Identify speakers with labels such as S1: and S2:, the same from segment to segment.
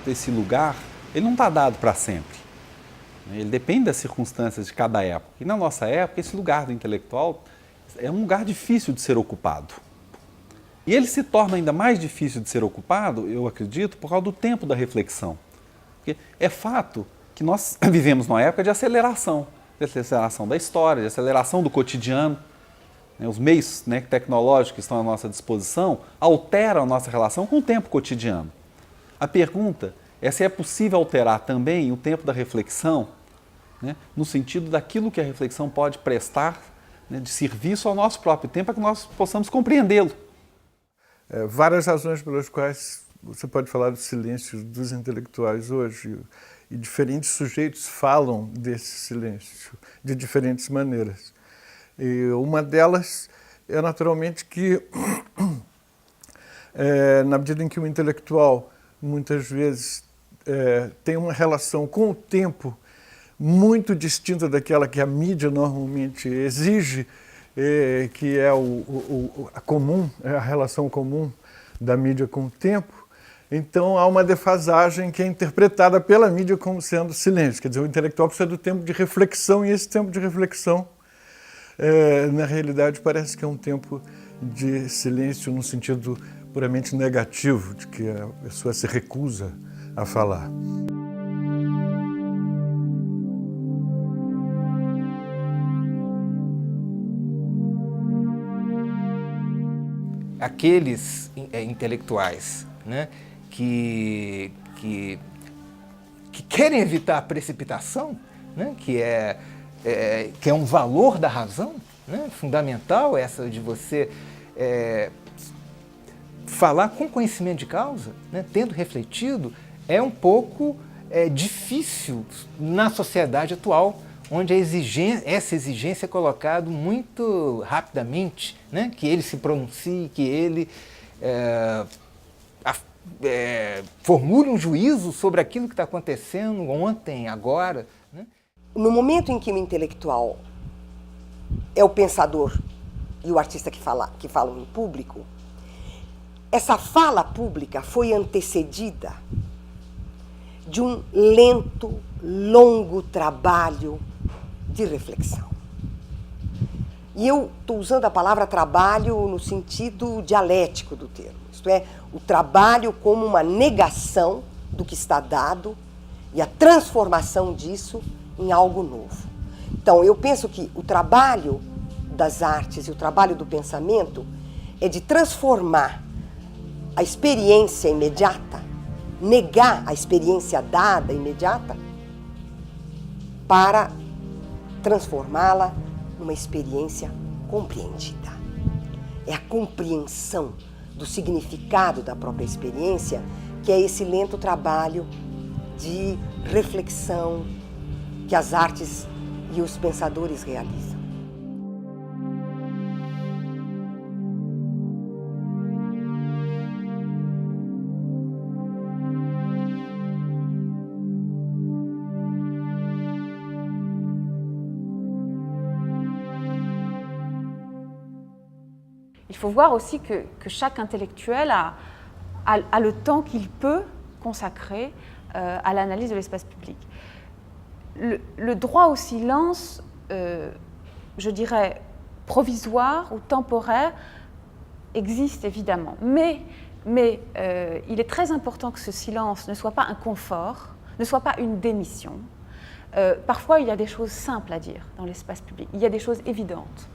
S1: fato, esse lugar, ele não está dado para sempre. Ele depende das circunstâncias de cada época. E na nossa época, esse lugar do intelectual é um lugar difícil de ser ocupado. E ele se torna ainda mais difícil de ser ocupado, eu acredito, por causa do tempo da reflexão. Porque é fato que nós vivemos numa época de aceleração da história, de aceleração do cotidiano. Os meios tecnológicos que estão à nossa disposição alteram a nossa relação com o tempo cotidiano. A pergunta é se é possível alterar também o tempo da reflexão, no sentido daquilo que a reflexão pode prestar, de serviço ao nosso próprio tempo, para que nós possamos compreendê-lo.
S2: Várias razões pelas quais você pode falar do silêncio dos intelectuais hoje, e diferentes sujeitos falam desse silêncio de diferentes maneiras. E uma delas é naturalmente que, na medida em que o intelectual muitas vezes tem uma relação com o tempo muito distinta daquela que a mídia normalmente exige, que é a comum, a relação comum da mídia com o tempo, então há uma defasagem que é interpretada pela mídia como sendo silêncio. Quer dizer, o intelectual precisa do tempo de reflexão, e esse tempo de reflexão, na realidade, parece que é um tempo de silêncio no sentido puramente negativo, de que a pessoa se recusa a falar.
S3: Aqueles intelectuais, que querem evitar a precipitação, que é um valor da razão, fundamental, essa de você falar com conhecimento de causa, tendo refletido, é um pouco difícil na sociedade atual, onde essa exigência é colocada muito rapidamente, que ele se pronuncie, que ele formule um juízo sobre aquilo que está acontecendo ontem, agora.
S4: No momento em que o intelectual é o pensador e o artista que falam em público, essa fala pública foi antecedida de um lento, longo trabalho de reflexão. E eu estou usando a palavra trabalho no sentido dialético do termo, isto é, o trabalho como uma negação do que está dado e a transformação disso em algo novo. Então, eu penso que o trabalho das artes e o trabalho do pensamento é de transformar a experiência imediata, negar a experiência dada imediata, para transformá-la numa experiência compreendida. É a compreensão do significado da própria experiência que é esse lento trabalho de reflexão que as artes e os pensadores realizam.
S5: Il faut voir aussi que chaque intellectuel a le temps qu'il peut consacrer à l'analyse de l'espace public. Le droit au silence, je dirais provisoire ou temporaire, existe évidemment. Mais il est très important que ce silence ne soit pas un confort, ne soit pas une démission. Parfois, il y a des choses simples à dire dans l'espace public. Il y a des choses évidentes,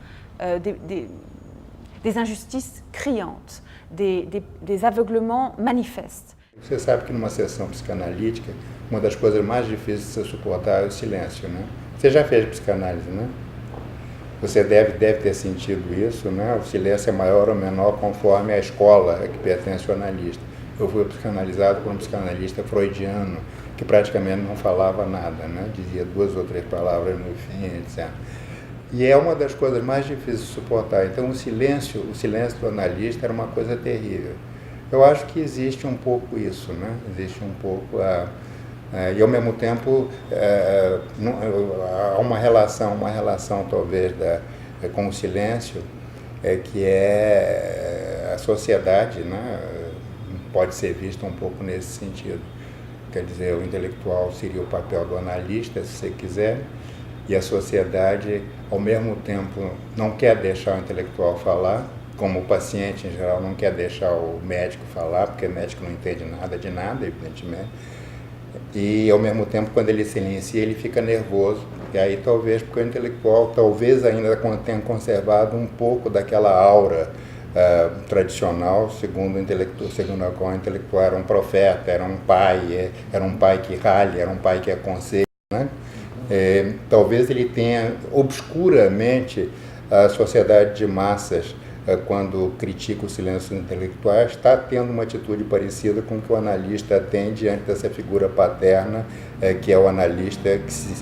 S5: des injustices criantes, des aveuglements manifestes.
S6: Você sabe que numa sessão psicanalítica, uma das coisas mais difíceis de se suportar é o silêncio, né? Você já fez psicanálise, né? Você deve ter sentido isso, né? O silêncio é maior ou menor conforme a escola a que pertence o analista. Eu fui psicanalizado por um psicanalista freudiano, que praticamente não falava nada, né? Dizia 2 ou 3 palavras no fim, etc. E é uma das coisas mais difíceis de suportar. Então o silêncio do analista era uma coisa terrível. Eu acho que existe um pouco isso, né? Existe um pouco e ao mesmo tempo há uma relação talvez com o silêncio, que é a sociedade, né? Pode ser vista um pouco nesse sentido. quer dizer, o intelectual seria o papel do analista, se você quiser, e a sociedade, ao mesmo tempo, não quer deixar o intelectual falar, como o paciente, em geral, não quer deixar o médico falar, porque o médico não entende nada de nada, evidentemente, e, ao mesmo tempo, quando ele silencia, ele fica nervoso, e aí talvez, porque o intelectual talvez ainda tenha conservado um pouco daquela aura tradicional, segundo a qual o intelectual era um profeta, era um pai que ralha, era um pai que aconselha, né? Talvez ele tenha obscuramente a sociedade de massas, quando critica o silêncio intelectual, está tendo uma atitude parecida com o que o analista tem diante dessa figura paterna, que é o analista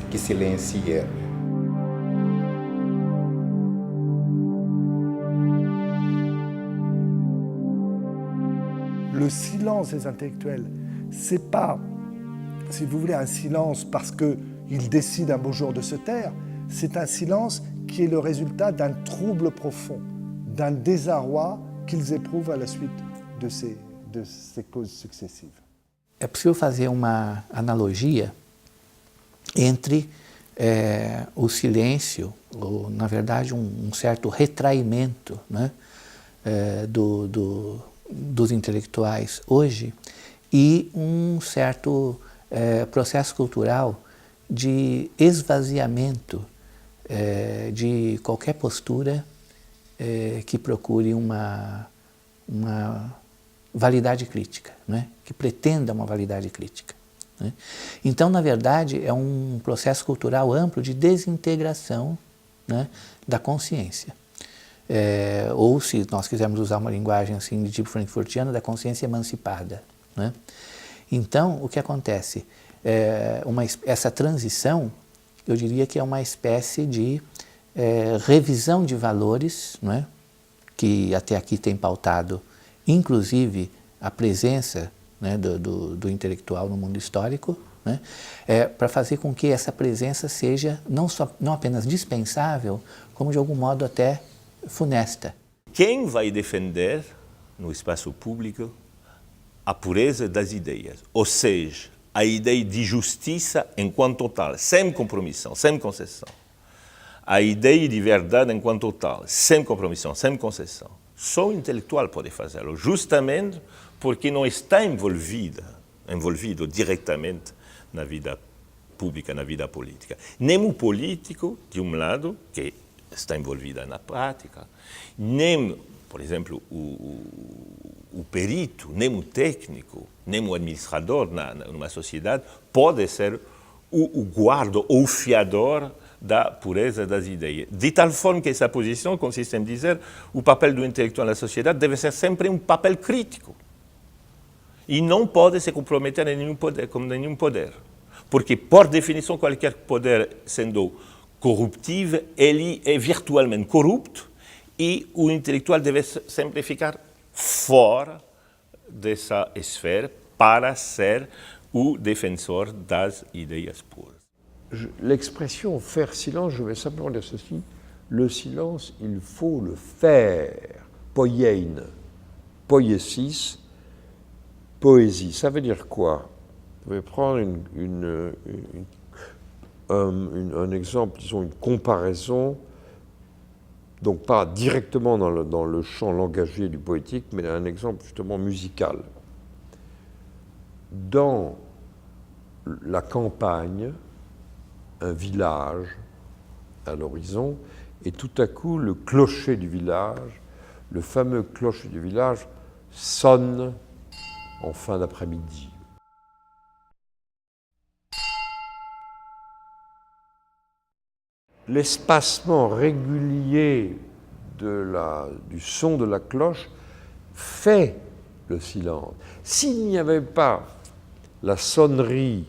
S6: que silencia.
S7: Le silence des intellectuels, c'est pas, si vous voulez, un silence parce qu'ils décident un beau jour de se taire, c'est un silence qui est le résultat d'un trouble profond, d'un désarroi qu'ils éprouvent à la suite de ces causes successives.
S8: É possível fazer uma analogia entre o silêncio, ou, na verdade, um certo retraimento, né, dos intelectuais hoje e um certo processo cultural de esvaziamento de qualquer postura que procure uma validade crítica, né? Que pretenda uma validade crítica, né? Então, na verdade, é um processo cultural amplo de desintegração, né, da consciência. Ou, se nós quisermos usar uma linguagem assim de tipo frankfurtiano, da consciência emancipada, né? Então, o que acontece? Essa transição, eu diria que é uma espécie de revisão de valores, né, que até aqui tem pautado, inclusive, a presença, né, do intelectual no mundo histórico, né, para fazer com que essa presença seja não apenas dispensável, como de algum modo até funesta.
S9: Quem vai defender no espaço público a pureza das ideias, ou seja, a ideia de justiça enquanto tal, sem compromissão, sem concessão, a ideia de verdade enquanto tal, sem compromissão, sem concessão, só o intelectual pode fazê-lo, justamente porque não está envolvido diretamente na vida pública, na vida política. Nem o político, de um lado, que está envolvida na prática, nem, por exemplo, o perito, nem o técnico, nem o administrador numa sociedade pode ser o guarda ou o fiador da pureza das ideias. De tal forma que essa posição consiste em dizer que o papel do intelectual na sociedade deve ser sempre um papel crítico e não pode se comprometer em nenhum poder, com nenhum poder. Porque, por definição, qualquer poder sendo corruptível, ele é virtualmente corrupto e o intelectual deve sempre ficar fora dessa esfera para ser o defensor das ideias puras.
S10: L'expression faire silence, je vais simplement dire ceci, le silence, il faut le faire. Poiein, poiesis, poésie. Ça veut dire quoi? Je vais prendre un exemple, disons une comparaison, donc pas directement dans le champ langagier du poétique, mais un exemple justement musical. Dans la campagne, un village à l'horizon, et tout à coup le clocher du village, le fameux clocher du village, sonne en fin d'après-midi. L'espacement régulier du son de la cloche fait le silence. S'il n'y avait pas la sonnerie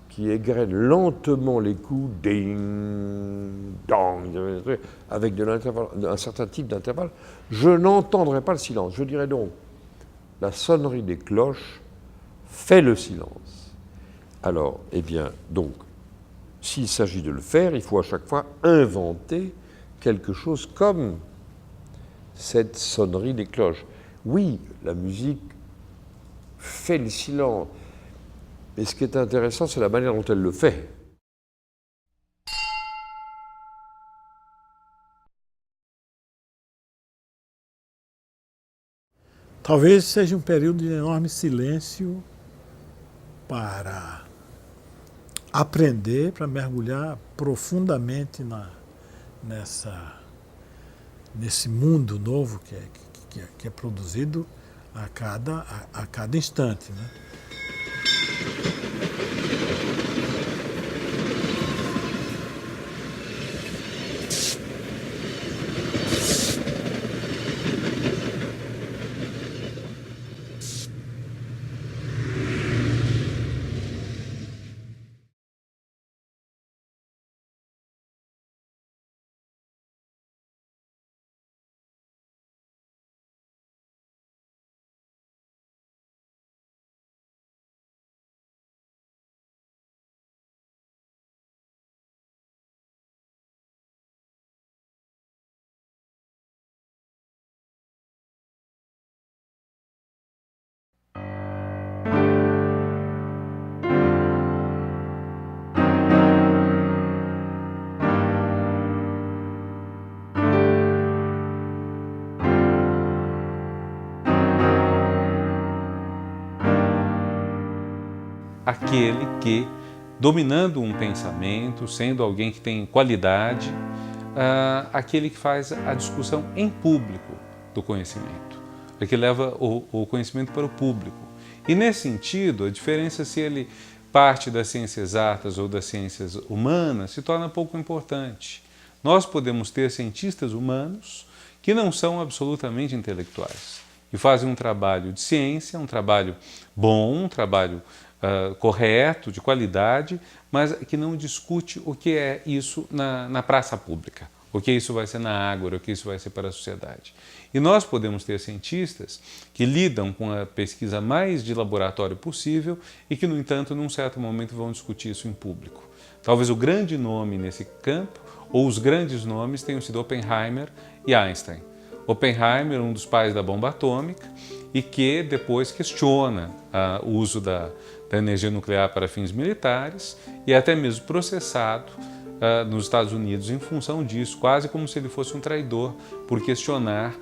S10: qui égrène lentement les coups, ding, dong, avec un certain type d'intervalle, je n'entendrais pas le silence. Je dirais donc, la sonnerie des cloches fait le silence. Alors, eh bien, donc, s'il s'agit de le faire, il faut à chaque fois inventer quelque chose comme cette sonnerie des cloches. Oui, la musique fait le silence. Mais ce qui est intéressant, c'est la manière dont elle le fait.
S11: Talvez seja um período de enorme silêncio para aprender, para mergulhar profundamente nesse mundo novo que é produzido a cada instante, né?
S1: Aquele que, dominando um pensamento, sendo alguém que tem qualidade, aquele que faz a discussão em público do conhecimento, é que leva o conhecimento para o público. E nesse sentido, a diferença se ele parte das ciências exatas ou das ciências humanas se torna pouco importante. Nós podemos ter cientistas humanos que não são absolutamente intelectuais e fazem um trabalho de ciência, um trabalho bom, um trabalho correto, de qualidade, mas que não discute o que é isso na praça pública, o que isso vai ser na ágora, o que isso vai ser para a sociedade. E nós podemos ter cientistas que lidam com a pesquisa mais de laboratório possível e que, no entanto, num certo momento vão discutir isso em público. Talvez o grande nome nesse campo, ou os grandes nomes, tenham sido Oppenheimer e Einstein. Oppenheimer, um dos pais da bomba atômica, e que depois questiona o uso da energia nuclear para fins militares e até mesmo processado nos Estados Unidos em função disso, quase como se ele fosse um traidor por questionar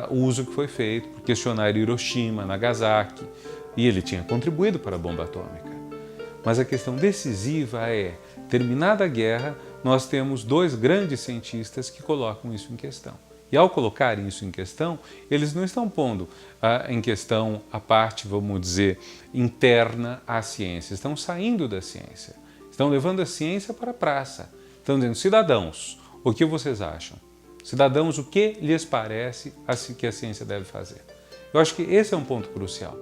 S1: o uso que foi feito, por questionar Hiroshima, Nagasaki, e ele tinha contribuído para a bomba atômica. Mas a questão decisiva é, terminada a guerra, nós temos dois grandes cientistas que colocam isso em questão. E ao colocarem isso em questão, eles não estão pondo em questão a parte, vamos dizer, interna à ciência. Estão saindo da ciência. Estão levando a ciência para a praça. Estão dizendo, cidadãos, o que vocês acham? Cidadãos, o que lhes parece que a ciência deve fazer? Eu acho que esse é um ponto crucial.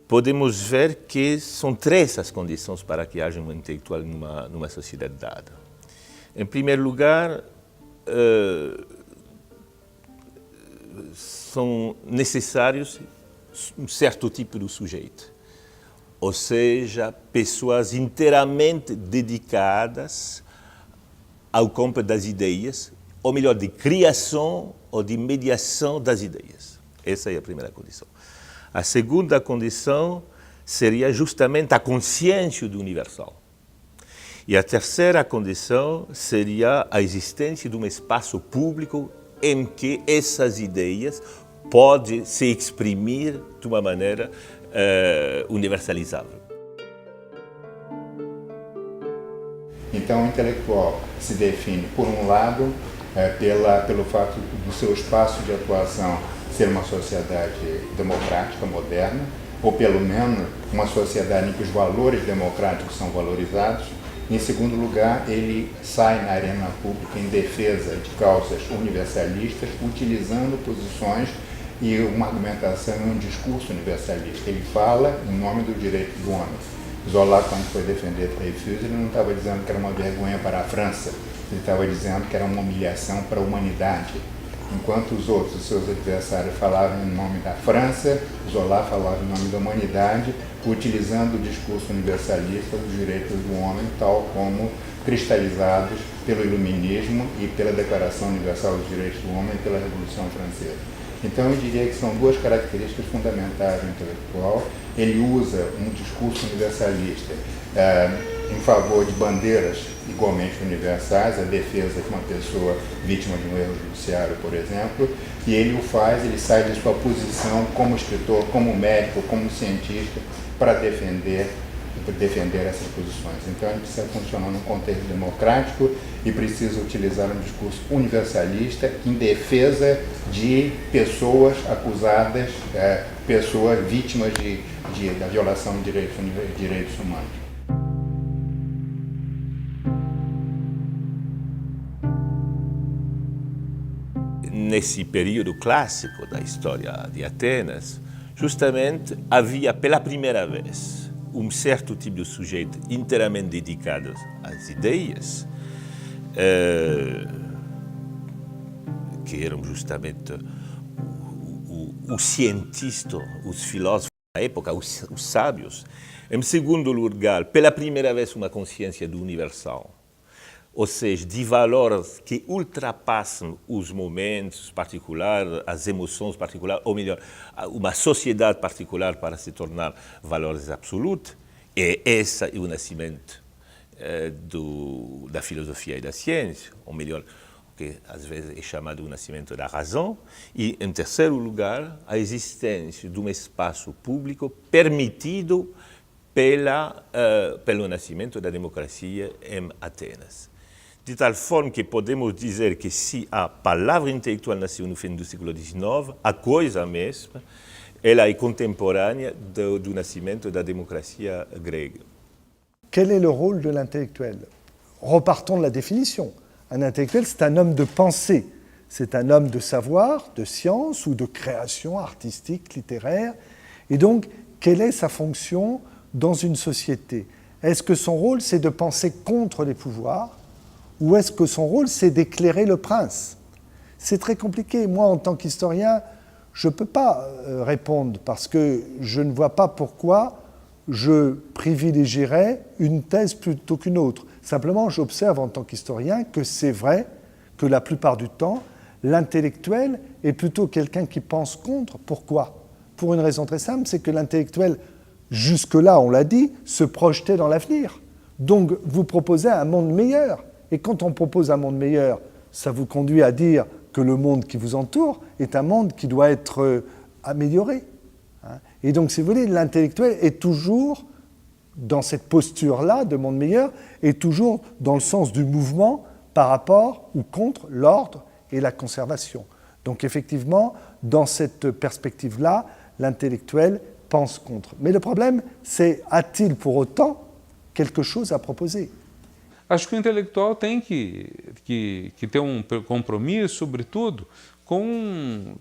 S9: Podemos ver que são três as condições para que haja um intelectual numa sociedade dada. Em primeiro lugar, são necessários um certo tipo de sujeito, ou seja, pessoas inteiramente dedicadas ao campo das ideias, ou melhor, de criação ou de mediação das ideias. Essa é a primeira condição. A segunda condição seria justamente a consciência do universal. E a terceira condição seria a existência de um espaço público em que essas ideias podem se exprimir de uma maneira universalizável.
S6: Então, o intelectual se define, por um lado, pelo fato do seu espaço de atuação ser uma sociedade democrática, moderna, ou pelo menos uma sociedade em que os valores democráticos são valorizados. Em segundo lugar, ele sai na arena pública em defesa de causas universalistas, utilizando posições e uma argumentação e um discurso universalista. Ele fala em nome do direito do homem. Zola, quando foi defender Dreyfus, ele não estava dizendo que era uma vergonha para a França, ele estava dizendo que era uma humilhação para a humanidade. Enquanto os outros, os seus adversários, falavam em nome da França, Zola falava em nome da humanidade, utilizando o discurso universalista dos direitos do homem, tal como cristalizados pelo Iluminismo e pela Declaração Universal dos Direitos do Homem e pela Revolução Francesa. Então eu diria que são duas características fundamentais do intelectual. Ele usa um discurso universalista em favor de bandeiras igualmente universais, a defesa de uma pessoa vítima de um erro judiciário, por exemplo, e ele o faz, ele sai de sua posição como escritor, como médico, como cientista, para defender essas posições. Então, ele precisa funcionar num contexto democrático e precisa utilizar um discurso universalista em defesa de pessoas acusadas, pessoas vítimas da violação de direitos humanos.
S9: Nesse período clássico da história de Atenas, justamente havia pela primeira vez um certo tipo de sujeito inteiramente dedicado às ideias, que eram justamente os cientistas, os filósofos da época, os sábios. Em segundo lugar, pela primeira vez, uma consciência do universal, ou seja, de valores que ultrapassam os momentos particulares, as emoções particulares, ou melhor, uma sociedade particular para se tornar valores absolutos. E esse é o nascimento da filosofia e da ciência, ou melhor, que às vezes é chamado o nascimento da razão. E, em terceiro lugar, a existência de um espaço público permitido pelo nascimento da democracia em Atenas. De tal forma que podemos dizer que se a palavra intelectual nasceu no fim do século XIX, a coisa mesma, ela é contemporânea do nascimento da democracia grega.
S7: Quel est le rôle de l'intellectuel? Repartons de la définition. Un intellectuel, c'est un homme de pensée. C'est un homme de savoir, de science ou de création artistique, littéraire. Et donc, quelle est sa fonction dans une société? Est-ce que son rôle, c'est de penser contre les pouvoirs? Ou est-ce que son rôle, c'est d'éclairer le prince? C'est très compliqué. Moi, en tant qu'historien, je ne peux pas répondre parce que je ne vois pas pourquoi je privilégierais une thèse plutôt qu'une autre. Simplement, j'observe en tant qu'historien que c'est vrai que la plupart du temps, l'intellectuel est plutôt quelqu'un qui pense contre. Pourquoi? Pour une raison très simple, c'est que l'intellectuel, jusque-là, on l'a dit, se projetait dans l'avenir. Donc, vous proposez un monde meilleur. Et quand on propose un monde meilleur, ça vous conduit à dire que le monde qui vous entoure est un monde qui doit être amélioré. Et donc, si vous voulez, l'intellectuel est toujours dans cette posture-là de monde meilleur, est toujours dans le sens du mouvement par rapport ou contre l'ordre et la conservation. Donc, effectivement, dans cette perspective-là, l'intellectuel pense contre. Mais le problème, c'est a-t-il pour autant quelque chose à proposer?
S12: Acho que o intelectual tem que ter um compromisso, sobretudo, com,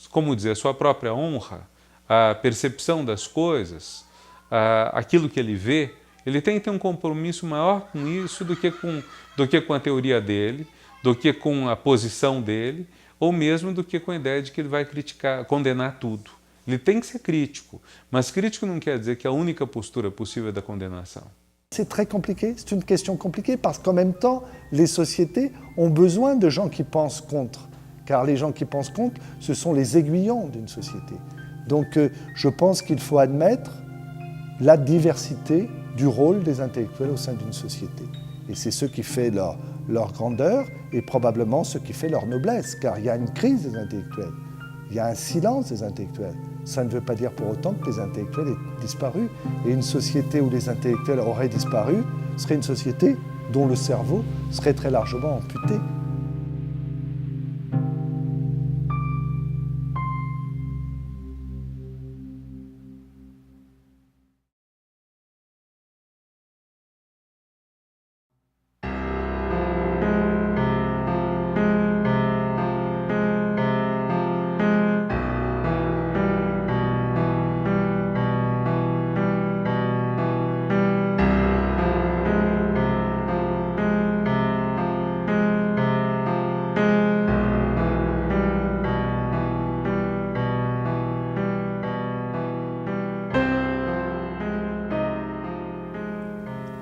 S12: como dizer, a sua própria honra, a percepção das coisas, aquilo que ele vê. Ele tem que ter um compromisso maior com isso do que com a teoria dele, do que com a posição dele, ou mesmo do que com a ideia de que ele vai criticar, condenar tudo. Ele tem que ser crítico, mas crítico não quer dizer que a única postura possível é da condenação.
S7: C'est très compliqué, c'est une question compliquée parce qu'en même temps, les sociétés ont besoin de gens qui pensent contre. Car les gens qui pensent contre, ce sont les aiguillons d'une société. Donc je pense qu'il faut admettre la diversité du rôle des intellectuels au sein d'une société. Et c'est ce qui fait leur grandeur et probablement ce qui fait leur noblesse. Car il y a une crise des intellectuels, il y a un silence des intellectuels. Ça ne veut pas dire pour autant que les intellectuels aient disparu. Et une société où les intellectuels auraient disparu serait une société dont le cerveau serait très largement amputé.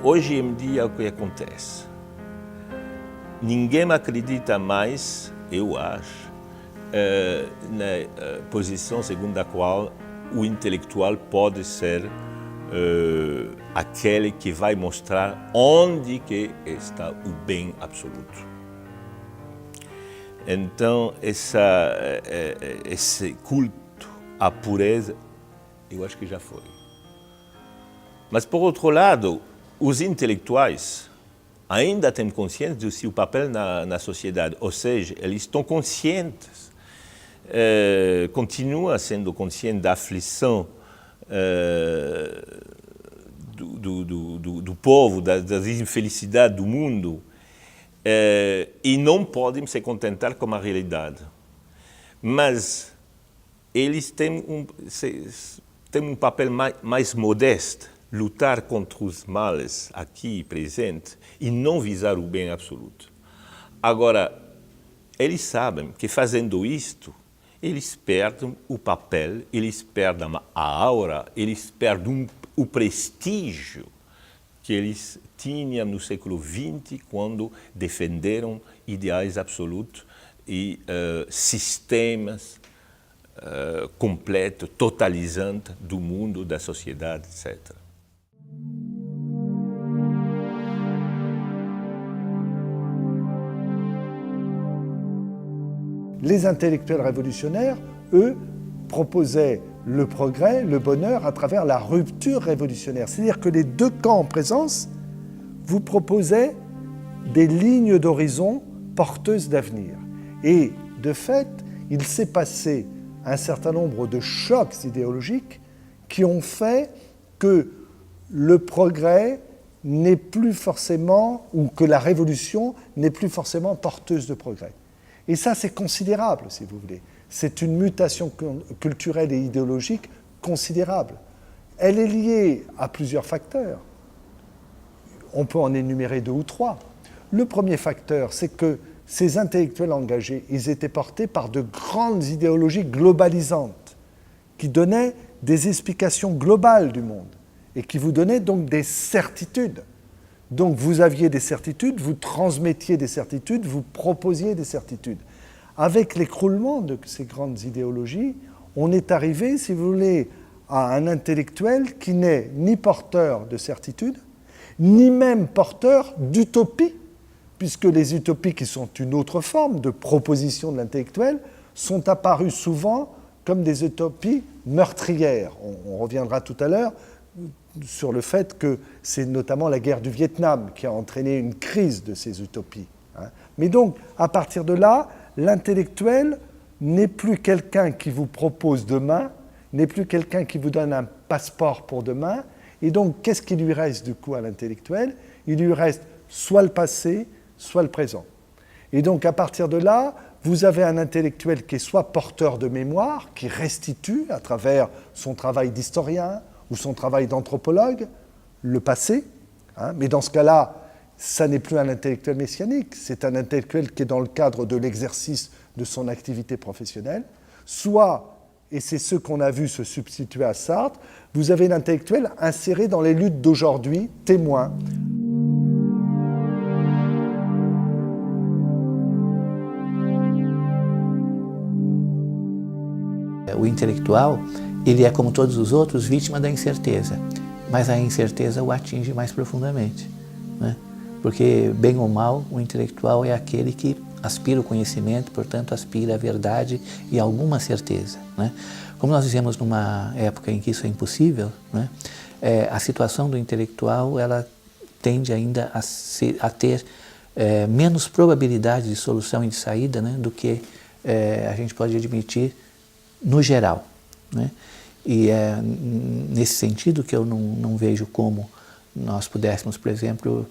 S9: Hoje em dia, o que acontece? Ninguém acredita mais, eu acho, na posição segundo a qual o intelectual pode ser aquele que vai mostrar onde que está o bem absoluto. Então, esse culto à pureza, eu acho que já foi. Mas, por outro lado, os intelectuais ainda têm consciência do seu papel na sociedade, ou seja, eles estão conscientes, continuam sendo conscientes da aflição do povo, da infelicidade do mundo, e não podem se contentar com a realidade. Mas eles têm um papel mais modesto, lutar contra os males aqui presentes e não visar o bem absoluto. Agora, eles sabem que fazendo isto, eles perdem o papel, eles perdem a aura, eles perdem o prestígio que eles tinham no século XX quando defenderam ideais absolutos e sistemas completos, totalizantes do mundo, da sociedade, etc.
S7: Les intellectuels révolutionnaires, eux, proposaient le progrès, le bonheur à travers la rupture révolutionnaire. C'est-à-dire que les deux camps en présence vous proposaient des lignes d'horizon porteuses d'avenir. Et de fait, il s'est passé un certain nombre de chocs idéologiques qui ont fait que le progrès n'est plus forcément, ou que la révolution n'est plus forcément porteuse de progrès. Et ça, c'est considérable, si vous voulez. C'est une mutation culturelle et idéologique considérable. Elle est liée à plusieurs facteurs. On peut en énumérer 2 ou 3. Le premier facteur, c'est que ces intellectuels engagés, ils étaient portés par de grandes idéologies globalisantes qui donnaient des explications globales du monde et qui vous donnaient donc des certitudes. Donc vous aviez des certitudes, vous transmettiez des certitudes, vous proposiez des certitudes. Avec l'écroulement de ces grandes idéologies, on est arrivé, si vous voulez, à un intellectuel qui n'est ni porteur de certitudes, ni même porteur d'utopie, puisque les utopies, qui sont une autre forme de proposition de l'intellectuel, sont apparues souvent comme des utopies meurtrières. On reviendra tout à l'heure sur le fait que c'est notamment la guerre du Vietnam qui a entraîné une crise de ces utopies. Mais donc, à partir de là, l'intellectuel n'est plus quelqu'un qui vous propose demain, n'est plus quelqu'un qui vous donne un passeport pour demain. Et donc, qu'est-ce qui lui reste du coup à l'intellectuel? Il lui reste soit le passé, soit le présent. Et donc, à partir de là, vous avez un intellectuel qui est soit porteur de mémoire, qui restitue à travers son travail d'historien ou son travail d'anthropologue le passé, mais dans ce cas-là, ça n'est plus un intellectuel messianique, c'est un intellectuel qui est dans le cadre de l'exercice de son activité professionnelle, soit, et c'est ce qu'on a vu se substituer à Sartre, vous avez l'intellectuel inséré dans les luttes d'aujourd'hui, témoin.
S8: O intelectual, ele é, como todos os outros, vítima da incerteza, mas a incerteza o atinge mais profundamente, né? Porque, bem ou mal, o intelectual é aquele que aspira o conhecimento, portanto, aspira a verdade e alguma certeza, né? Como nós vivemos numa época em que isso é impossível, né? A situação do intelectual ela tende ainda a ter menos probabilidade de solução e de saída, né, do que a gente pode admitir no geral, né? E é nesse sentido que eu não vejo como nós pudéssemos, por exemplo,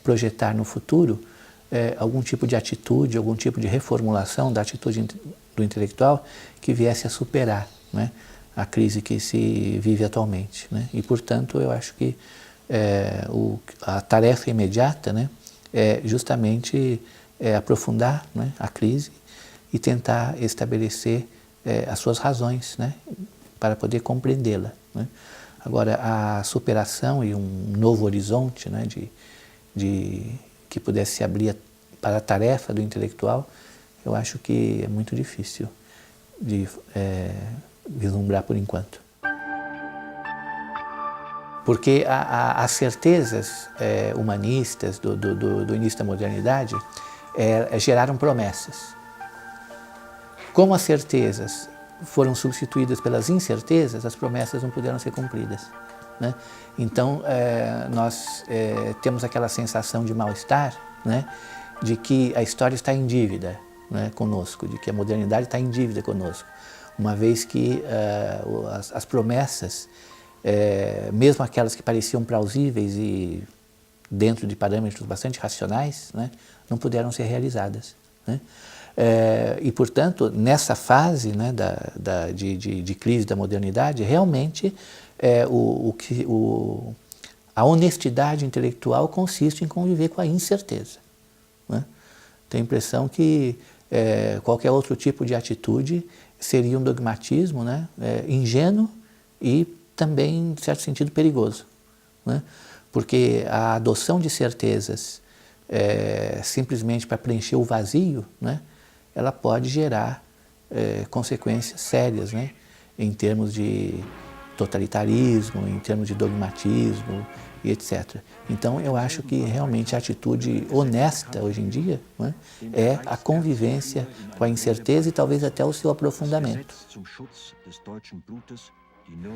S8: projetar no futuro algum tipo de atitude, algum tipo de reformulação da atitude do intelectual que viesse a superar, né, a crise que se vive atualmente, né? E, portanto, eu acho que a tarefa imediata, né, é justamente aprofundar, né, a crise e tentar estabelecer as suas razões, né, para poder compreendê-la, né? Agora, a superação e um novo horizonte, né, que pudesse se abrir para a tarefa do intelectual, eu acho que é muito difícil de vislumbrar por enquanto. Porque as certezas humanistas do início da modernidade geraram promessas. Como as certezas foram substituídas pelas incertezas, as promessas não puderam ser cumpridas, né? Então, nós temos aquela sensação de mal-estar, né? De que a história está em dívida, né, conosco, de que a modernidade está em dívida conosco, uma vez que as promessas, mesmo aquelas que pareciam plausíveis e dentro de parâmetros bastante racionais, né, não puderam ser realizadas, né? E, portanto, nessa fase, né, de crise da modernidade, realmente a honestidade intelectual consiste em conviver com a incerteza, né? Tenho a impressão que qualquer outro tipo de atitude seria um dogmatismo, né, ingênuo e também, em certo sentido, perigoso, né? Porque a adoção de certezas simplesmente para preencher o vazio, né, ela pode gerar consequências sérias, né, em termos de totalitarismo, em termos de dogmatismo e etc. Então, eu acho que realmente a atitude honesta hoje em dia, né, é a convivência com a incerteza e talvez até o seu aprofundamento.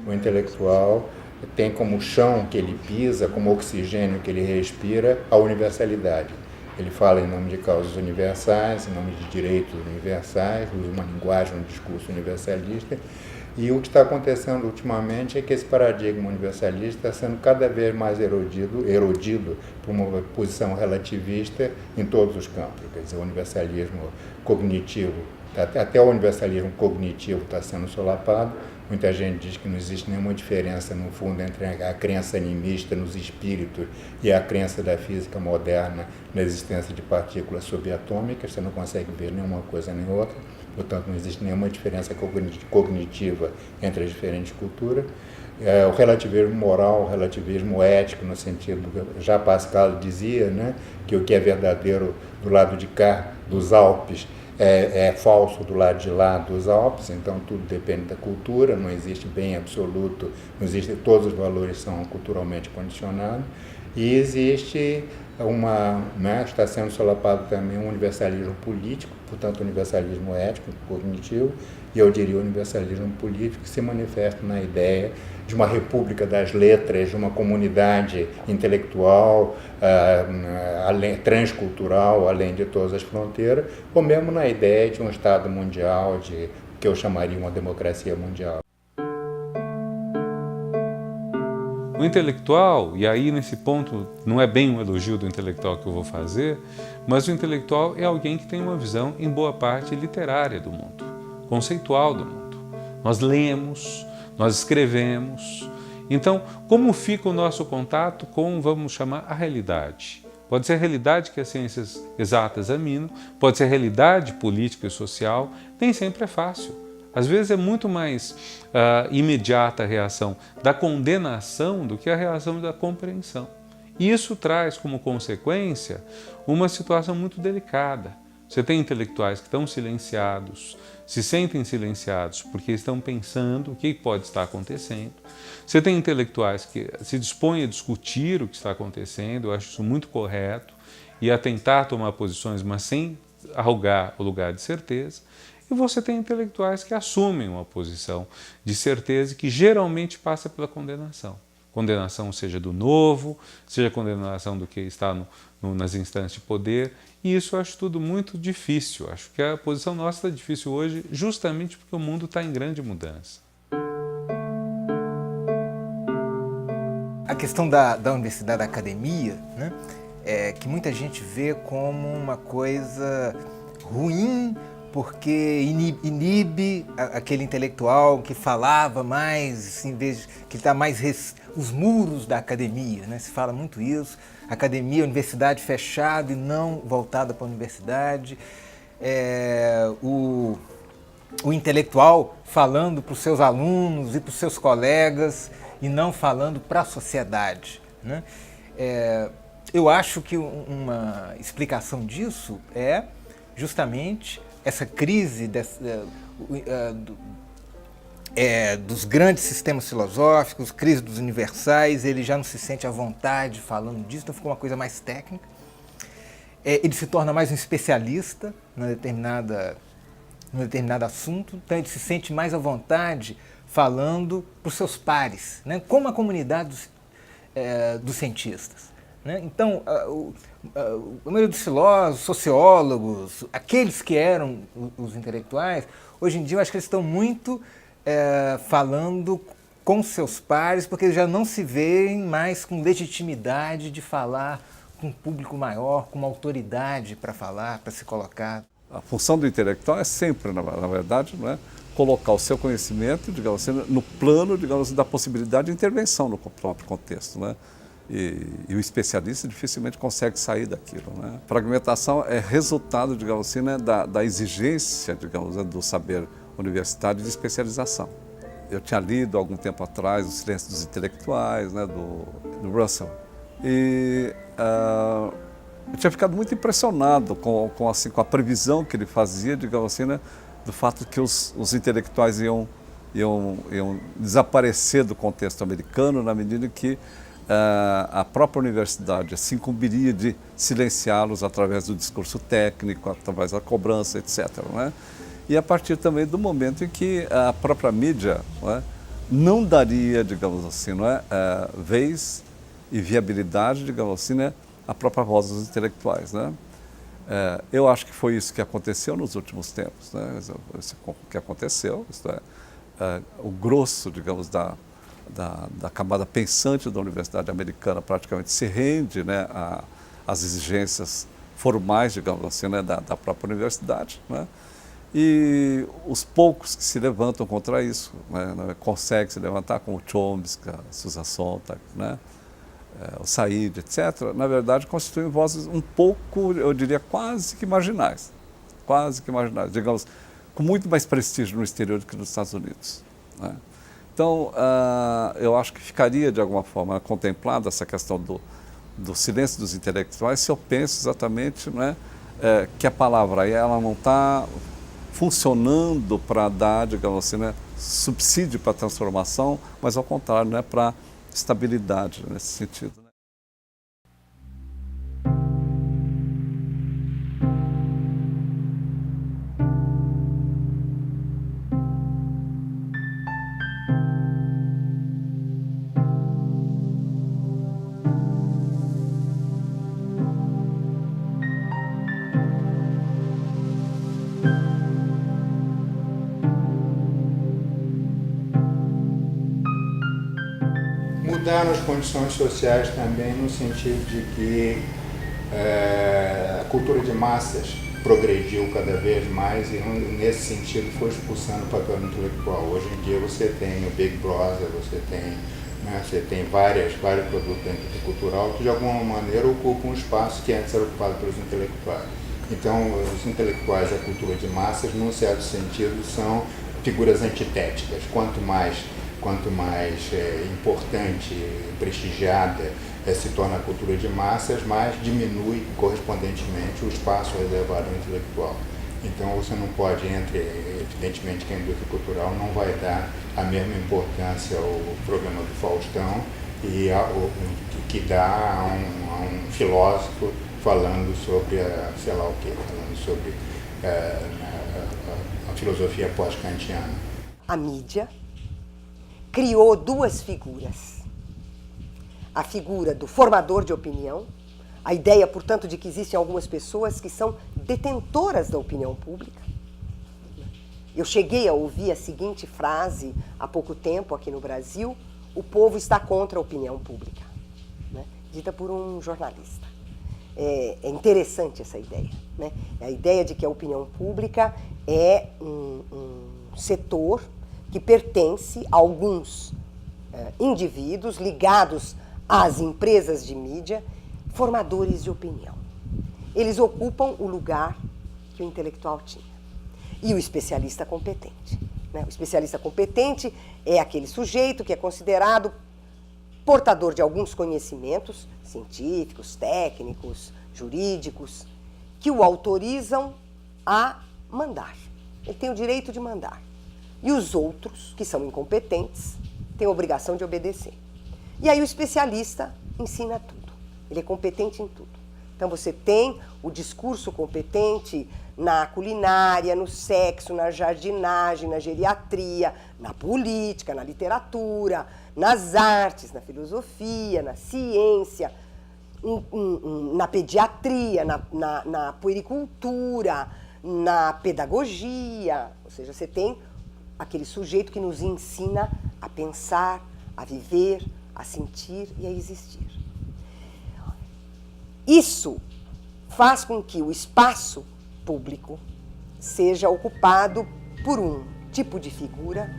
S6: O intelectual tem como chão que ele pisa, como oxigênio que ele respira, a universalidade. Ele fala em nome de causas universais, em nome de direitos universais, usa uma linguagem, um discurso universalista. E o que está acontecendo ultimamente é que esse paradigma universalista está sendo cada vez mais erodido por uma posição relativista em todos os campos. Quer dizer, o universalismo cognitivo, até o universalismo cognitivo está sendo solapado. Muita gente diz que não existe nenhuma diferença, no fundo, entre a crença animista nos espíritos e a crença da física moderna na existência de partículas subatômicas. Você não consegue ver nenhuma coisa nem outra. Portanto, não existe nenhuma diferença cognitiva entre as diferentes culturas. O relativismo moral, o relativismo ético, no sentido, já Pascal dizia, né, que o que é verdadeiro do lado de cá, dos Alpes, é falso do lado de lá dos Alpes, então tudo depende da cultura, não existe bem absoluto, não existe, todos os valores são culturalmente condicionados, e existe está sendo solapado também um universalismo político, portanto, universalismo ético, cognitivo, e eu diria o universalismo político, que se manifesta na ideia de uma república das letras, de uma comunidade intelectual, transcultural, além de todas as fronteiras, ou mesmo na ideia de um Estado mundial, de que eu chamaria uma democracia mundial.
S12: O intelectual, e aí nesse ponto não é bem um elogio do intelectual que eu vou fazer, mas o intelectual é alguém que tem uma visão, em boa parte, literária do mundo, conceitual do mundo. Nós lemos, nós escrevemos. Então, como fica o nosso contato com, vamos chamar, a realidade? Pode ser a realidade que as ciências exatas examinam, pode ser a realidade política e social, nem sempre é fácil. Às vezes é muito mais imediata a reação da condenação do que a reação da compreensão. E isso traz como consequência uma situação muito delicada. Você tem intelectuais que estão silenciados, se sentem silenciados porque estão pensando o que pode estar acontecendo. Você tem intelectuais que se dispõem a discutir o que está acontecendo, eu acho isso muito correto, e a tentar tomar posições, mas sem arrogar o lugar de certeza. E você tem intelectuais que assumem uma posição de certeza que geralmente passa pela condenação. Condenação seja do novo, seja condenação do que está nas instâncias de poder. E isso eu acho tudo muito difícil. Acho que a posição nossa está difícil hoje justamente porque o mundo está em grande mudança.
S3: A questão da universidade, da academia, né, que muita gente vê como uma coisa ruim, porque inibe aquele intelectual que falava mais, em vez de, que está mais os muros da academia, né? Se fala muito isso, academia, universidade fechada e não voltada para a universidade, o intelectual falando para os seus alunos e para os seus colegas e não falando para a sociedade, né? Eu acho que uma explicação disso é justamente essa crise dos grandes sistemas filosóficos, crise dos universais, ele já não se sente à vontade falando disso, então fica uma coisa mais técnica. Ele se torna mais um especialista num determinado assunto, então ele se sente mais à vontade falando para os seus pares, né? Como a comunidade dos cientistas. Né? Então, a maioria dos filósofos, sociólogos, aqueles que eram os intelectuais, hoje em dia eu acho que eles estão muito falando com seus pares, porque eles já não se veem mais com legitimidade de falar com um público maior, com uma autoridade para falar, para se colocar.
S13: A função do intelectual é sempre, na verdade, não é, colocar o seu conhecimento, digamos assim, no plano, digamos assim, da possibilidade de intervenção no próprio contexto, né? E o especialista dificilmente consegue sair daquilo, né? Fragmentação é resultado, digamos assim, né, da exigência, digamos, né, do saber universitário de especialização. Eu tinha lido há algum tempo atrás O Silêncio dos Intelectuais, né, do Russell, e eu tinha ficado muito impressionado com a previsão que ele fazia, digamos assim, né, do fato que os intelectuais iam desaparecer do contexto americano na medida que a própria universidade se incumbiria de silenciá-los através do discurso técnico, através da cobrança, etc. Né? E a partir também do momento em que a própria mídia, não daria, digamos assim, vez e viabilidade, digamos assim, né, à própria voz dos intelectuais. Né? Eu acho que foi isso que aconteceu nos últimos tempos, né? Isso que aconteceu, isto é, o grosso, digamos, da camada pensante da Universidade Americana praticamente se rende, né, às exigências formais, digamos assim, né, da própria universidade, né? E os poucos que se levantam contra isso, né, conseguem se levantar, como o Chomsky, a Susan Sontag, né, o Said, etc., na verdade constituem vozes um pouco, eu diria, quase que marginais, digamos, com muito mais prestígio no exterior do que nos Estados Unidos, né? Então, eu acho que ficaria, de alguma forma, contemplada essa questão do silêncio dos intelectuais se eu penso exatamente, né, que a palavra aí ela não está funcionando para dar, digamos assim, né, subsídio para a transformação, mas ao contrário, né, para estabilidade nesse sentido.
S6: Mudaram as condições sociais também no sentido de que a cultura de massas progrediu cada vez mais e nesse sentido foi expulsando o papel intelectual. Hoje em dia você tem o Big Brother, você tem vários produtos da indústria cultural que de alguma maneira ocupam um espaço que antes era ocupado pelos intelectuais. Então os intelectuais da cultura de massas, num certo sentido, são figuras antitéticas. Quanto mais importante e prestigiada se torna a cultura de massas, mais diminui correspondentemente o espaço reservado ao intelectual. Então você não pode, evidentemente que a indústria cultural não vai dar a mesma importância ao programa do Faustão e que dá a um filósofo falando sobre, sei lá o quê, falando sobre a filosofia pós-kantiana.
S4: A mídia criou duas figuras. A figura do formador de opinião, a ideia, portanto, de que existem algumas pessoas que são detentoras da opinião pública. Eu cheguei a ouvir a seguinte frase há pouco tempo aqui no Brasil: o povo está contra a opinião pública, né? Dita por um jornalista. É interessante essa ideia, né? A ideia de que a opinião pública é um setor que pertence a alguns indivíduos ligados às empresas de mídia, formadores de opinião. Eles ocupam o lugar que o intelectual tinha. E o especialista competente, né? O especialista competente é aquele sujeito que é considerado portador de alguns conhecimentos científicos, técnicos, jurídicos, que o autorizam a mandar. Ele tem o direito de mandar. E os outros, que são incompetentes, têm a obrigação de obedecer. E aí o especialista ensina tudo. Ele é competente em tudo. Então você tem o discurso competente na culinária, no sexo, na jardinagem, na geriatria, na política, na literatura, nas artes, na filosofia, na ciência, na pediatria, na puericultura, na pedagogia. Ou seja, você tem aquele sujeito que nos ensina a pensar, a viver, a sentir e a existir. Isso faz com que o espaço público seja ocupado por um tipo de figura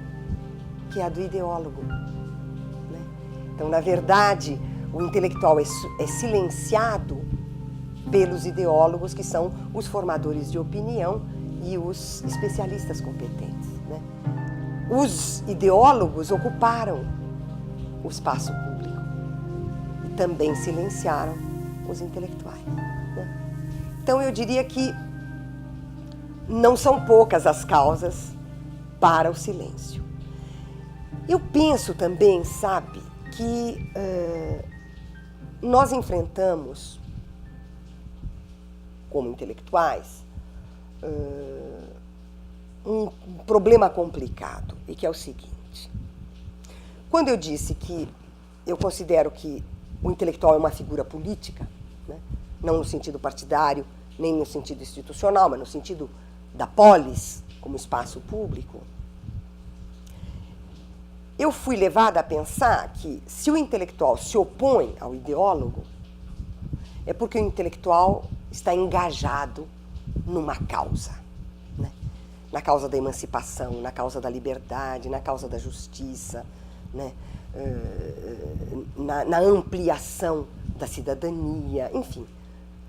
S4: que é a do ideólogo, né? Então, na verdade, o intelectual é silenciado pelos ideólogos, que são os formadores de opinião e os especialistas competentes, né? Os ideólogos ocuparam o espaço público e também silenciaram os intelectuais, né? Então, eu diria que não são poucas as causas para o silêncio. Eu penso também, sabe, que nós enfrentamos, como intelectuais, um problema complicado, e que é o seguinte. Quando eu disse que eu considero que o intelectual é uma figura política, né, não no sentido partidário, nem no sentido institucional, mas no sentido da polis, como espaço público, eu fui levada a pensar que se o intelectual se opõe ao ideólogo, é porque o intelectual está engajado numa causa, né? Na causa da emancipação, na causa da liberdade, na causa da justiça, né? Na ampliação da cidadania, enfim,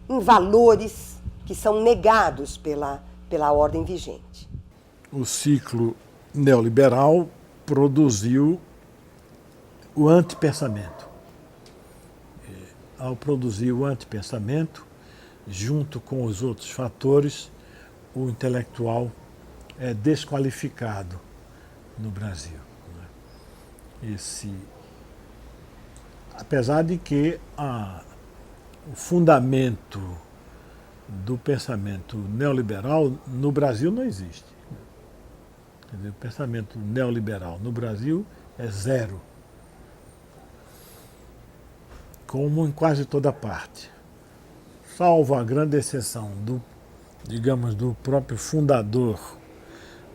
S4: em valores que são negados pela ordem vigente.
S11: O ciclo neoliberal produziu o antipensamento. Ao produzir o antipensamento, junto com os outros fatores, o intelectual é desqualificado no Brasil. Apesar de que o fundamento do pensamento neoliberal no Brasil não existe. Quer dizer, o pensamento neoliberal no Brasil é zero, como em quase toda parte, salvo a grande exceção do próprio fundador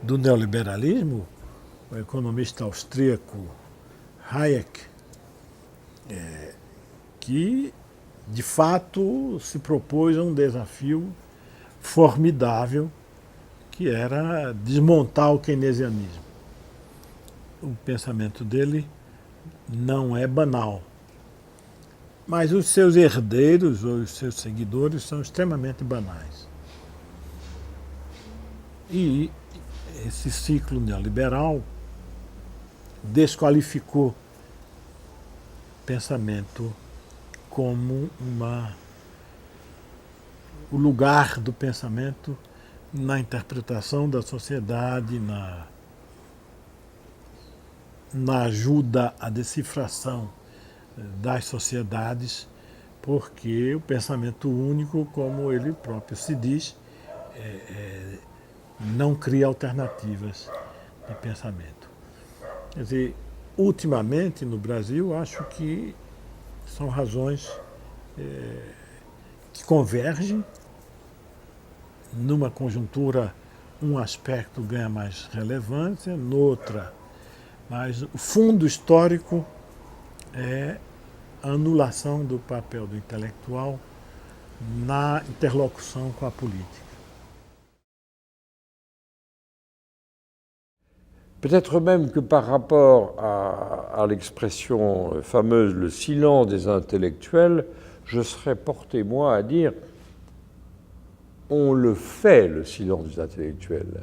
S11: do neoliberalismo, o economista austríaco Hayek, que de fato se propôs a um desafio formidável, que era desmontar o keynesianismo. O pensamento dele não é banal, mas os seus herdeiros ou os seus seguidores são extremamente banais. E esse ciclo neoliberal desqualificou o pensamento como o lugar do pensamento na interpretação da sociedade, na ajuda à decifração das sociedades, porque o pensamento único, como ele próprio se diz, não cria alternativas de pensamento. Quer dizer, ultimamente no Brasil, acho que são razões que convergem. Numa conjuntura, um aspecto ganha mais relevância, noutra, mas o fundo histórico é a anulação do papel do intelectual na interlocução com a política.
S10: Peut-être même que par rapport à l'expression fameuse « le silence des intellectuels », je serais porté, moi, à dire on le fait, le silence des intellectuels.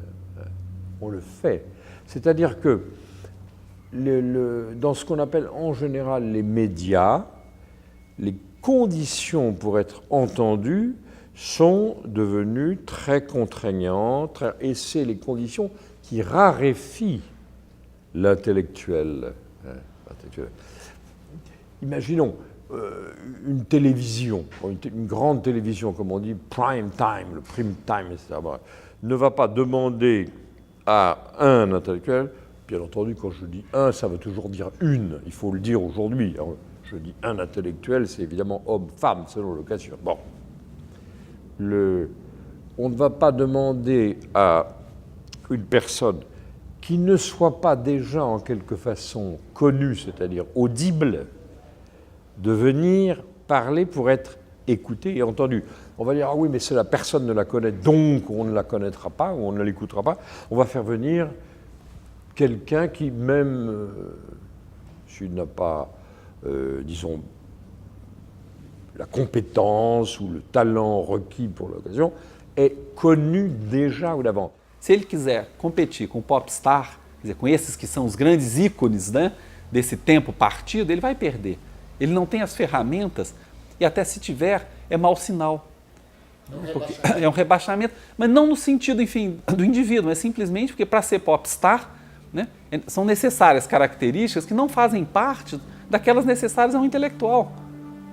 S10: On le fait. C'est-à-dire que dans ce qu'on appelle en général les médias, les conditions pour être entendues sont devenues très contraignantes et c'est les conditions qui raréfient l'intellectuel. Imaginons une télévision, une grande télévision, comme on dit, prime time, le prime time, etc., ne va pas demander à un intellectuel, bien entendu, quand je dis un, ça veut toujours dire une, il faut le dire aujourd'hui. Alors, je dis un intellectuel, c'est évidemment homme-femme, selon l'occasion. Bon. On ne va pas demander à une personne qui ne soit pas déjà en quelque façon connue, c'est-à-dire audible, de venir parler pour être écouté et entendu. On va dire, ah oui, mais la personne ne la connaît, donc on ne la connaîtra pas ou on ne l'écoutera pas. On va faire venir quelqu'un qui, même s'il n'a pas, disons, la compétence ou le talent requis pour l'occasion, est connu déjà ou d'avant.
S1: Se ele quiser competir com o popstar, quer dizer, com esses que são os grandes ícones, né, desse tempo partido, ele vai perder. Ele não tem as ferramentas e até se tiver, é mau sinal. Porque é um rebaixamento, mas não no sentido, enfim, do indivíduo, mas simplesmente porque para ser popstar, né, são necessárias características que não fazem parte daquelas necessárias a um intelectual.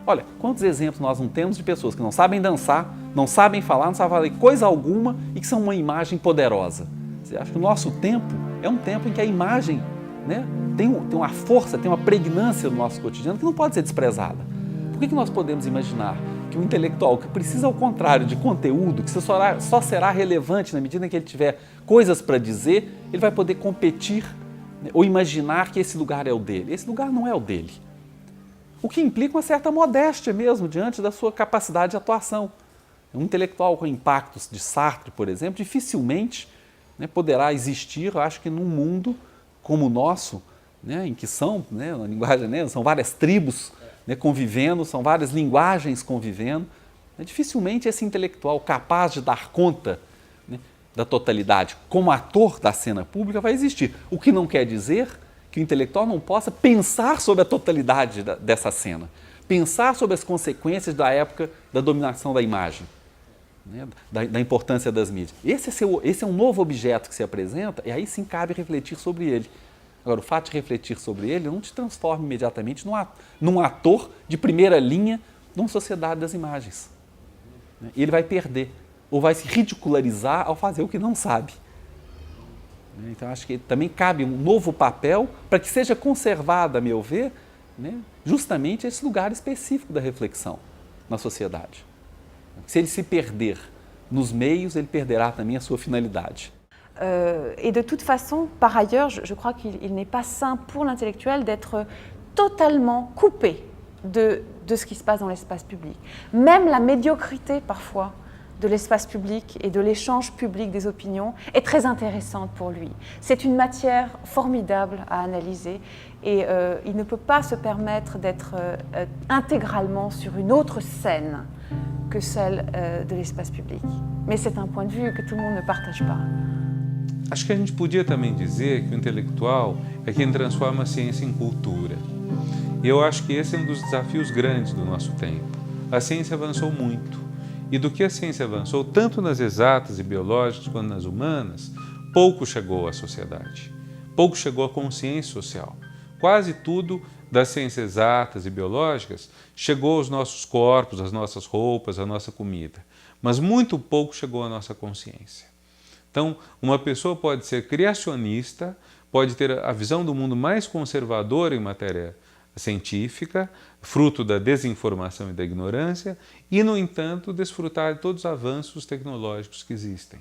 S1: Olha, quantos exemplos nós não temos de pessoas que não sabem dançar, não sabem falar, não sabem falar coisa alguma e que são uma imagem poderosa. Você acha que o nosso tempo é um tempo em que a imagem, né, tem uma força, tem uma pregnância no nosso cotidiano que não pode ser desprezada. Por que nós podemos imaginar que um intelectual que precisa, ao contrário, de conteúdo, que só será relevante na medida em que ele tiver coisas para dizer, ele vai poder competir, né, ou imaginar que esse lugar é o dele? Esse lugar não é o dele. O que implica uma certa modéstia mesmo diante da sua capacidade de atuação. Um intelectual com impactos de Sartre, por exemplo, dificilmente, né, poderá existir, eu acho que num mundo como o nosso, né, em que são, né, na linguagem, né, são várias tribos, né, convivendo, são várias linguagens convivendo. Dificilmente esse intelectual capaz de dar conta, né, da totalidade como ator da cena pública vai existir. O que não quer dizer que o intelectual não possa pensar sobre a totalidade dessa cena, pensar sobre as consequências da época da dominação da imagem, né, da importância das mídias. Esse é um novo objeto que se apresenta e aí sim cabe refletir sobre ele. Agora, o fato de refletir sobre ele não te transforma imediatamente num ator de primeira linha numa sociedade das imagens. E ele vai perder, ou vai se ridicularizar ao fazer o que não sabe. Então, acho que também cabe um novo papel para que seja conservado, a meu ver, né, justamente esse lugar específico da reflexão na sociedade. Se ele se perder nos meios, ele perderá também a sua finalidade.
S5: Et de toute façon, par ailleurs, je crois qu'il n'est pas sain pour l'intellectuel d'être totalement coupé de ce qui se passe dans l'espace public. Même la médiocrité, parfois, de l'espace public et de l'échange public des opinions est très intéressante pour lui. C'est une matière formidable à analyser et il ne peut pas se permettre d'être intégralement sur une autre scène que celle de l'espace public. Mais c'est un point de vue que tout le monde ne partage pas.
S12: Acho que a gente podia também dizer que o intelectual é quem transforma a ciência em cultura. E eu acho que esse é um dos desafios grandes do nosso tempo. A ciência avançou muito. E do que a ciência avançou, tanto nas exatas e biológicas quanto nas humanas, pouco chegou à sociedade. Pouco chegou à consciência social. Quase tudo das ciências exatas e biológicas chegou aos nossos corpos, às nossas roupas, à nossa comida. Mas muito pouco chegou à nossa consciência. Então, uma pessoa pode ser criacionista, pode ter a visão do mundo mais conservadora em matéria científica, fruto da desinformação e da ignorância, e, no entanto, desfrutar de todos os avanços tecnológicos que existem.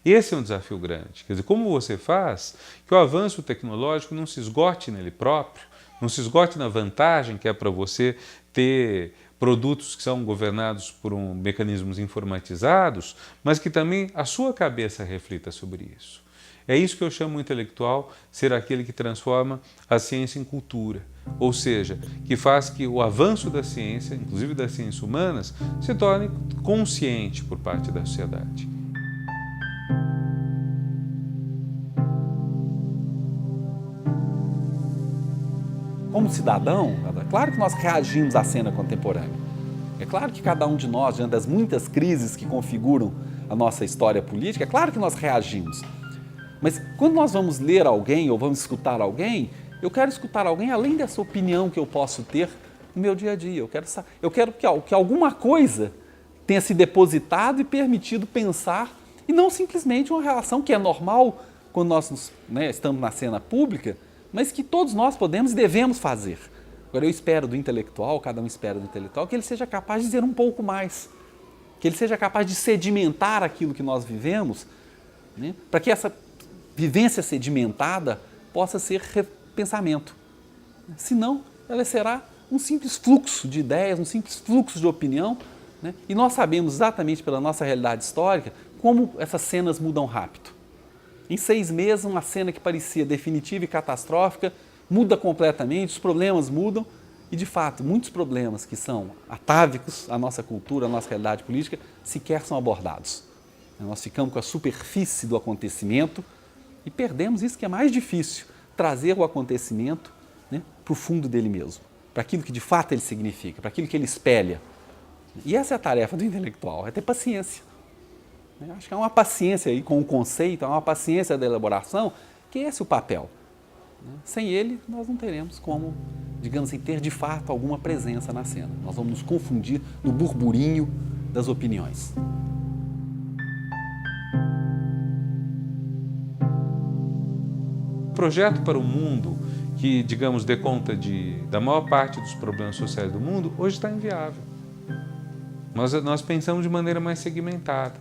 S12: Esse é um desafio grande. Quer dizer, como você faz que o avanço tecnológico não se esgote nele próprio, não se esgote na vantagem que é para você ter produtos que são governados por mecanismos informatizados, mas que também a sua cabeça reflita sobre isso. É isso que eu chamo o intelectual ser aquele que transforma a ciência em cultura, ou seja, que faz que o avanço da ciência, inclusive das ciências humanas, se torne consciente por parte da sociedade.
S1: Como cidadão, claro que nós reagimos à cena contemporânea. É claro que cada um de nós, diante das muitas crises que configuram a nossa história política, é claro que nós reagimos. Mas quando nós vamos ler alguém ou vamos escutar alguém, eu quero escutar alguém além dessa opinião que eu posso ter no meu dia a dia. Eu quero que alguma coisa tenha se depositado e permitido pensar, e não simplesmente uma relação que é normal quando nós estamos na cena pública, mas que todos nós podemos e devemos fazer. Agora, eu espero do intelectual, cada um espera do intelectual, que ele seja capaz de dizer um pouco mais, que ele seja capaz de sedimentar aquilo que nós vivemos, né, para que essa vivência sedimentada possa ser pensamento. Senão, ela será um simples fluxo de ideias, um simples fluxo de opinião, né, e nós sabemos exatamente pela nossa realidade histórica como essas cenas mudam rápido. Em 6 meses, uma cena que parecia definitiva e catastrófica muda completamente, os problemas mudam e, de fato, muitos problemas que são atávicos à nossa cultura, à nossa realidade política, sequer são abordados. Nós ficamos com a superfície do acontecimento e perdemos isso que é mais difícil, trazer o acontecimento, né, para o fundo dele mesmo, para aquilo que de fato ele significa, para aquilo que ele espelha. E essa é a tarefa do intelectual, é ter paciência. Acho que é uma paciência aí com o conceito, é uma paciência da elaboração, que esse é o papel. Sem ele, nós não teremos como, digamos assim, ter de fato alguma presença na cena. Nós vamos nos confundir no burburinho das opiniões.
S12: O projeto para o mundo que, digamos, dê conta da maior parte dos problemas sociais do mundo, hoje está inviável. Nós pensamos de maneira mais segmentada.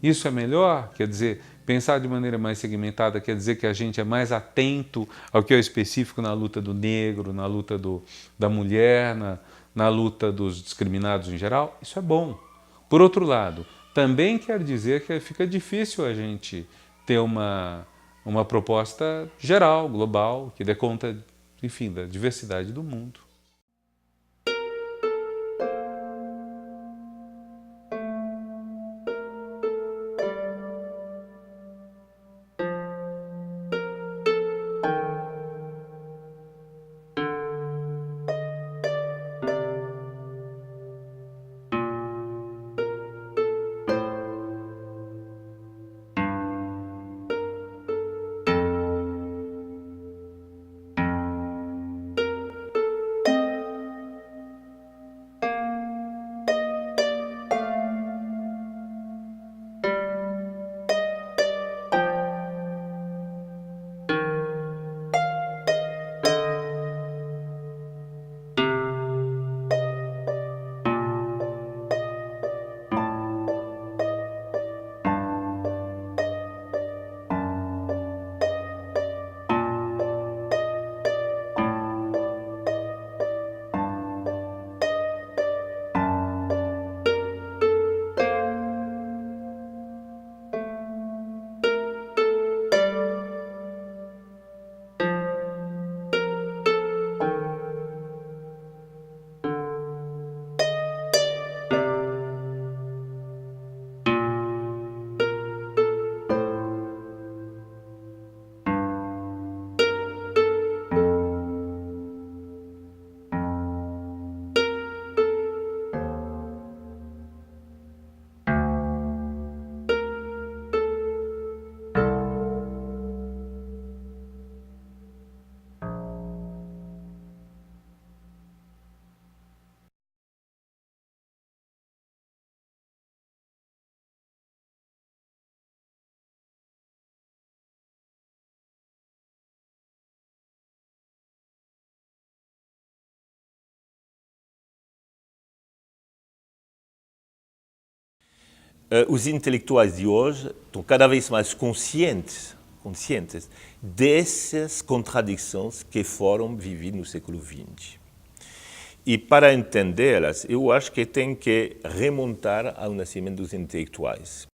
S12: Isso é melhor? Quer dizer, pensar de maneira mais segmentada quer dizer que a gente é mais atento ao que é específico na luta do negro, na luta da mulher, na luta dos discriminados em geral? Isso é bom. Por outro lado, também quer dizer que fica difícil a gente ter uma proposta geral, global, que dê conta, enfim, da diversidade do mundo.
S9: Os intelectuais de hoje estão cada vez mais conscientes dessas contradições que foram vividas no século XX. E para entendê-las, eu acho que tem que remontar ao nascimento dos intelectuais.